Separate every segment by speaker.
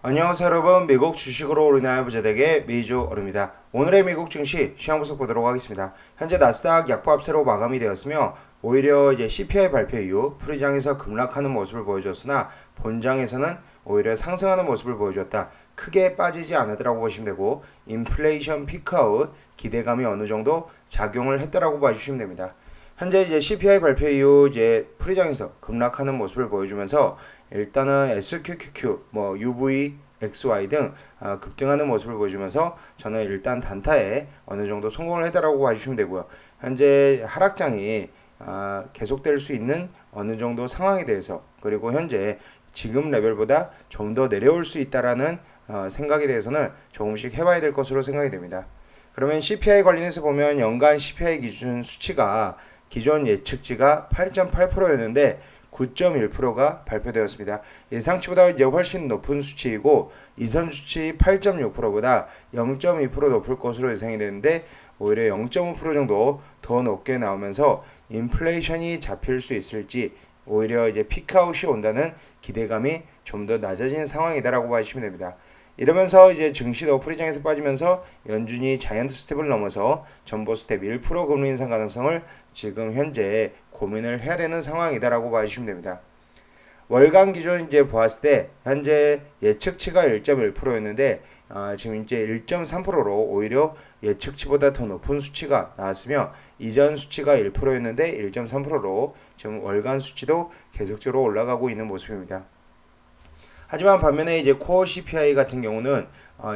Speaker 1: 안녕하세요 여러분, 미국 주식으로 우리나라 부자되게 메이저얼입니다. 오늘의 미국 증시 시황 분석 보도록 하겠습니다. 현재 나스닥 약보합세로 마감이 되었으며 오히려 이제 CPI 발표 이후 프리장에서 급락하는 모습을 보여줬으나 본장에서는 오히려 상승하는 모습을 보여줬다. 크게 빠지지 않았다고 보시면 되고 인플레이션 피크아웃 기대감이 어느 정도 작용을 했다라고 봐주시면 됩니다. 현재 이제 CPI 발표 이후 이제 프리장에서 급락하는 모습을 보여주면서 일단은 SQQQ, UV, XY 등 급등하는 모습을 보여주면서 저는 일단 단타에 어느 정도 성공을 했다라고 봐주시면 되고요. 현재 하락장이 계속될 수 있는 어느 정도 상황에 대해서 그리고 현재 지금 레벨보다 좀 더 내려올 수 있다라는 생각에 대해서는 조금씩 해봐야 될 것으로 생각이 됩니다. 그러면 CPI 관련해서 보면 연간 CPI 기준 수치가 기존 예측치가 8.8%였는데 9.1%가 발표되었습니다. 예상치보다 이제 훨씬 높은 수치이고 이선 수치 8.6%보다 0.2% 높을 것으로 예상이 되는데 오히려 0.5% 정도 더 높게 나오면서 인플레이션이 잡힐 수 있을지 오히려 이제 피크아웃이 온다는 기대감이 좀 더 낮아진 상황이다라고 봐주시면 됩니다. 이러면서 이제 증시도 프리장에서 빠지면서 연준이 자이언트 스텝을 넘어서 전보 스텝 1% 금리 인상 가능성을 지금 현재 고민을 해야 되는 상황이다라고 봐주시면 됩니다. 월간 기준 이제 보았을 때 현재 예측치가 1.1%였는데 지금 이제 1.3%로 오히려 예측치보다 더 높은 수치가 나왔으며 이전 수치가 1%였는데 1.3%로 지금 월간 수치도 계속적으로 올라가고 있는 모습입니다. 하지만 반면에 이제 코어 CPI 같은 경우는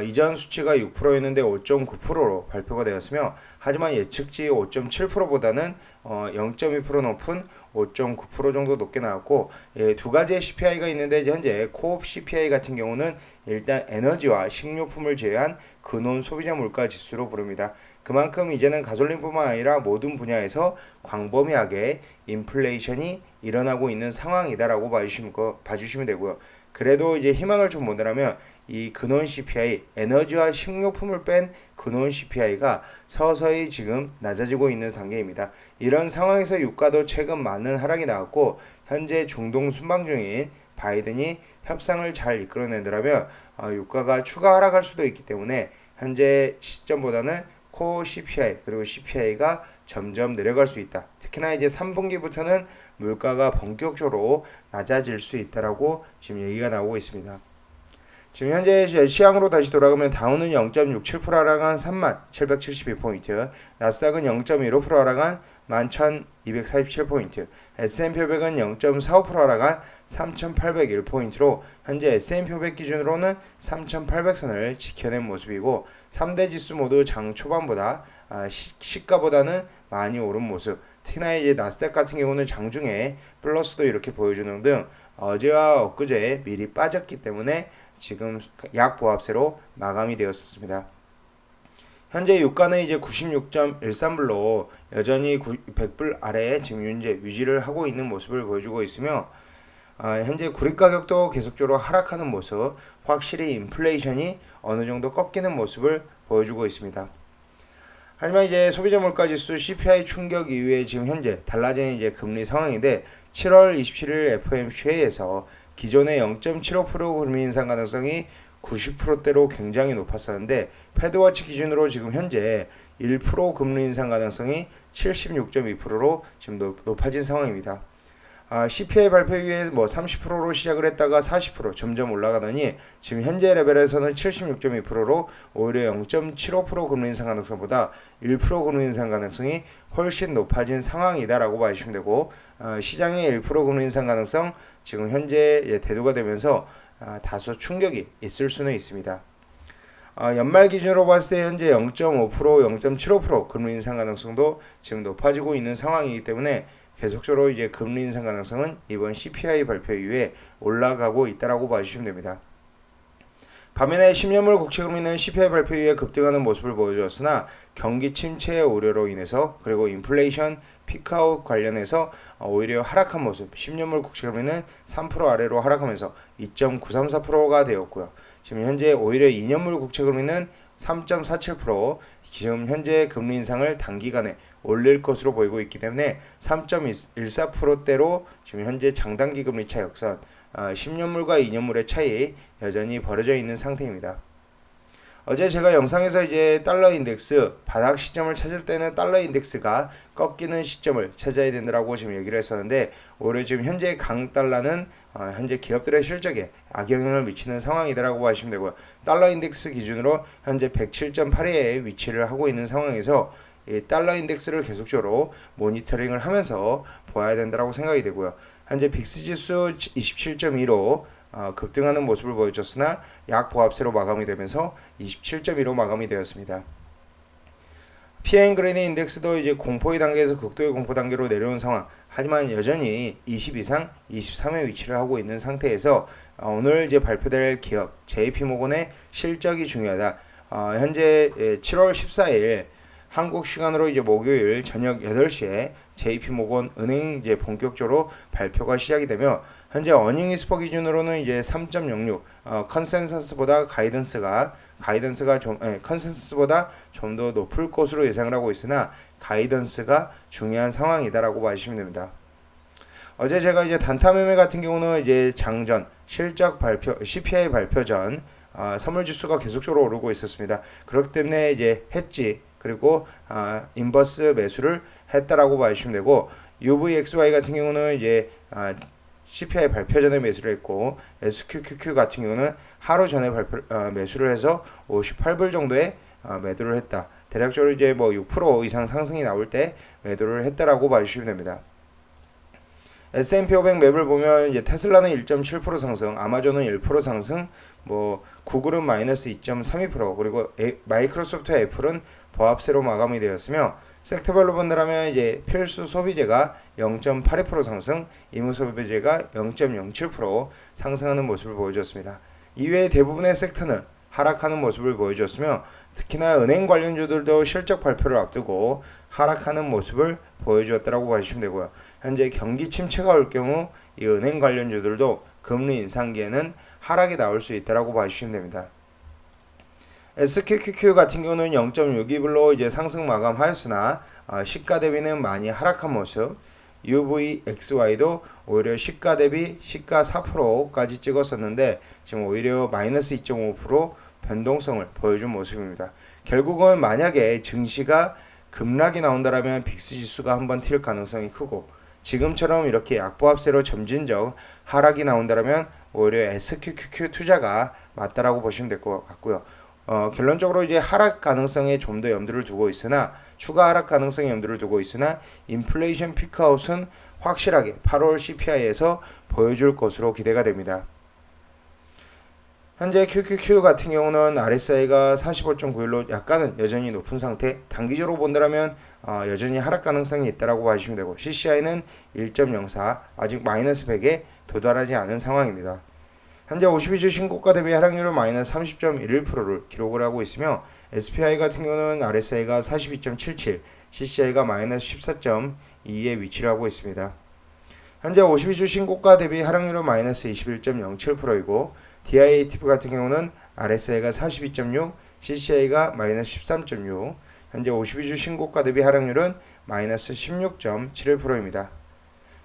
Speaker 1: 이전 수치가 6%였는데 5.9%로 발표가 되었으며 하지만 예측치 5.7%보다는 0.2% 높은 5.9% 정도 높게 나왔고 두 가지의 CPI가 있는데 이제 현재 코어 CPI 같은 경우는 일단 에너지와 식료품을 제외한 근원 소비자 물가 지수로 부릅니다. 그만큼 이제는 가솔린뿐만 아니라 모든 분야에서 광범위하게 인플레이션이 일어나고 있는 상황이다라고 봐주시면 되고요. 그래도 이제 희망을 좀 보내라면 이 근원 CPI, 에너지와 식료품을 뺀 근원 CPI가 서서히 지금 낮아지고 있는 단계입니다. 이런 상황에서 유가도 최근 많은 하락이 나왔고 현재 중동 순방 중인 바이든이 협상을 잘 이끌어내더라면 유가가 추가 하락할 수도 있기 때문에 현재 시점보다는 코어 CPI 그리고 CPI가 점점 내려갈 수 있다. 특히나 이제 3분기부터는 물가가 본격적으로 낮아질 수 있다라고 지금 얘기가 나오고 있습니다. 지금 현재 시황으로 다시 돌아가면 다우는 0.67% 하락한 3772포인트, 나스닥은 0.15% 하락한 11247포인트, S&P 500은 0.45% 하락한 3801포인트로 현재 S&P 500 기준으로는 3800선을 지켜낸 모습이고 3대 지수 모두 장 초반보다 시가보다는 많이 오른 모습. 특히나 이제 나스닥 같은 경우는 장중에 플러스도 이렇게 보여주는 등 어제와 엊그제 미리 빠졌기 때문에 지금 약보합세로 마감이 되었습니다. 현재 유가는 이제 96.13불로 여전히 100불 아래에 지금 현재 유지를 하고 있는 모습을 보여주고 있으며 현재 구리 가격도 계속적으로 하락하는 모습, 확실히 인플레이션이 어느 정도 꺾이는 모습을 보여주고 있습니다. 하지만 이제 소비자 물가 지수 CPI 충격 이후에 지금 현재 달라진 이제 금리 상황인데 7월 27일 FOMC 회의에서 기존의 0.75% 금리 인상 가능성이 90%대로 굉장히 높았었는데 패드워치 기준으로 지금 현재 1% 금리 인상 가능성이 76.2%로 지금 높아진 상황입니다. CPI 발표 이후에 30%로 시작을 했다가 40% 점점 올라가더니 지금 현재 레벨에서는 76.2%로 오히려 0.75% 금리 인상 가능성보다 1% 금리 인상 가능성이 훨씬 높아진 상황이다라고 봐주시면 되고 시장의 1% 금리 인상 가능성 지금 현재 대두가 되면서 다소 충격이 있을 수는 있습니다. 연말 기준으로 봤을 때 현재 0.5%, 0.75% 금리 인상 가능성도 지금 높아지고 있는 상황이기 때문에 계속적으로 이제 금리 인상 가능성은 이번 CPI 발표 이후에 올라가고 있다라고 봐주시면 됩니다. 반면에 10년물 국채금리는 CPI 발표 이후에 급등하는 모습을 보여주었으나 경기 침체의 우려로 인해서 그리고 인플레이션 피크아웃 관련해서 오히려 하락한 모습 10년물 국채금리는 3% 아래로 하락하면서 2.934%가 되었고요. 지금 현재 오히려 2년물 국채금리는 3.47% 지금 현재 금리 인상을 단기간에 올릴 것으로 보이고 있기 때문에 3.14%대로 지금 현재 장단기 금리 차 역선 10년물과 2년물의 차이 여전히 벌어져 있는 상태입니다. 어제 제가 영상에서 이제 달러 인덱스 바닥 시점을 찾을 때는 달러 인덱스가 꺾이는 시점을 찾아야 된다라고 지금 얘기를 했었는데, 오히려 지금 현재 강달러는 현재 기업들의 실적에 악영향을 미치는 상황이다라고 보시면 되고요. 달러 인덱스 기준으로 현재 107.8에 위치를 하고 있는 상황에서 이 달러 인덱스를 계속적으로 모니터링을 하면서 보아야 된다라고 생각이 되고요. 현재 빅스 지수 27.2로 급등하는 모습을 보여줬으나 약보합세로 마감이 되면서 27.2로 마감이 되었습니다. 피아인그레인 인덱스도 이제 공포의 단계에서 극도의 공포 단계로 내려온 상황, 하지만 여전히 20 이상 23에 위치를 하고 있는 상태에서 오늘 이제 발표될 기업 JP모건의 실적이 중요하다. 현재 7월 14일 한국 시간으로 이제 목요일 저녁 8시에 JP모건 은행 이제 본격적으로 발표가 시작이 되며, 현재 어닝 익스퍼 기준으로는 이제 3.06 컨센서스보다 컨센서스보다 좀 더 높을 것으로 예상을 하고 있으나 가이던스가 중요한 상황이다라고 봐주시면 됩니다. 어제 제가 이제 단타 매매 같은 경우는 이제 장전 실적 발표 CPI 발표 전 선물 지수가 계속적으로 오르고 있었습니다. 그렇기 때문에 이제 했지 그리고 인버스 매수를 했다라고 봐주시면 되고, UVXY 같은 경우는 이제 CPI 발표 전에 매수를 했고, SQQQ 같은 경우는 하루 전에 매수를 해서 58불 정도에 매도를 했다. 대략적으로 이제 뭐 6% 이상 상승이 나올 때 매도를 했다라고 봐주시면 됩니다. S&P 500 맵을 보면 이제 테슬라는 1.7% 상승, 아마존은 1% 상승, 뭐 구글은 마이너스 2.32%, 그리고 마이크로소프트 애플은 보합세로 마감이 되었으며, 섹터별로 본다면 이제 필수 소비재가 0.82% 상승, 의무 소비재가 0.07% 상승하는 모습을 보여줬습니다. 이외에 대부분의 섹터는 하락하는 모습을 보여줬으며, 특히나 은행 관련주들도 실적 발표를 앞두고 하락하는 모습을 보여주었다고 봐주시면 되고요. 현재 경기 침체가 올 경우 이 은행 관련주들도 금리 인상기에는 하락이 나올 수 있다고 봐주시면 됩니다. SQQQ 같은 경우는 0.62불로 이제 상승 마감하였으나 시가 대비는 많이 하락한 모습. UVXY도 오히려 시가 대비 시가 4%까지 찍었었는데 지금 오히려 마이너스 2.5% 변동성을 보여준 모습입니다. 결국은 만약에 증시가 급락이 나온다라면 빅스 지수가 한번 튈 가능성이 크고, 지금처럼 이렇게 약보합세로 점진적 하락이 나온다라면 오히려 SQQQ 투자가 맞다라고 보시면 될 것 같고요. 결론적으로 이제 하락 가능성에 좀 더 염두를 두고 있으나, 추가 하락 가능성에 염두를 두고 있으나, 인플레이션 피크아웃은 확실하게 8월 CPI에서 보여줄 것으로 기대가 됩니다. 현재 QQQ 같은 경우는 RSI가 45.91로 약간은 여전히 높은 상태, 단기적으로 본다면 여전히 하락 가능성이 있다고 봐주시면 되고, CCI는 1.04, 아직 마이너스 100에 도달하지 않은 상황입니다. 현재 52주 신고가 대비 하락률은 마이너스 30.11%를 기록을 하고 있으며, SPI 같은 경우는 RSI가 42.77, CCI가 마이너스 14.2에 위치를 하고 있습니다. 현재 52주 신고가 대비 하락률은 마이너스 21.07%이고, DIATF 같은 경우는 RSI가 42.6, CCI가 마이너스 13.6, 현재 52주 신고가 대비 하락률은 마이너스 16.71%입니다.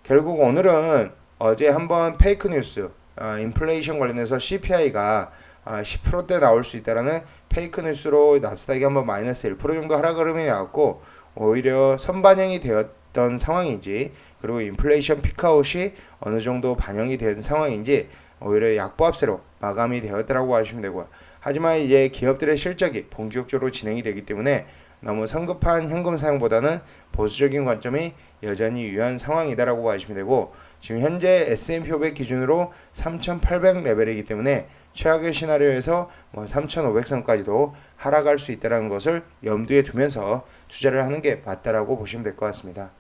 Speaker 1: 결국 오늘은 어제 한번 페이크 뉴스, 인플레이션 관련해서 CPI가 10%대 나올 수 있다라는 페이크 뉴스로 나스닥이 한번 마이너스 1% 정도 하락 흐름이 나왔고, 오히려 선반영이 되었던 상황인지, 그리고 인플레이션 피크아웃이 어느 정도 반영이 된 상황인지 오히려 약보합세로 마감이 되었다라고 하시면 되고요. 하지만 이제 기업들의 실적이 본격적으로 진행이 되기 때문에 너무 성급한 현금 사용보다는 보수적인 관점이 여전히 유효한 상황이다라고 봐주시면 되고, 지금 현재 S&P 500 기준으로 3,800 레벨이기 때문에 최악의 시나리오에서 3,500선까지도 하락할 수 있다는 것을 염두에 두면서 투자를 하는 게 맞다라고 보시면 될 것 같습니다.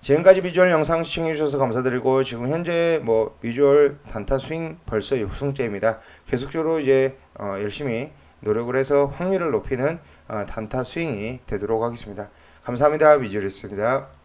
Speaker 1: 지금까지 비주얼 영상 시청해주셔서 감사드리고, 지금 현재 비주얼 단타 스윙 벌써 6승째입니다. 계속적으로 이제 열심히 노력을 해서 확률을 높이는 단타 스윙이 되도록 하겠습니다. 감사합니다. 비주얼이었습니다.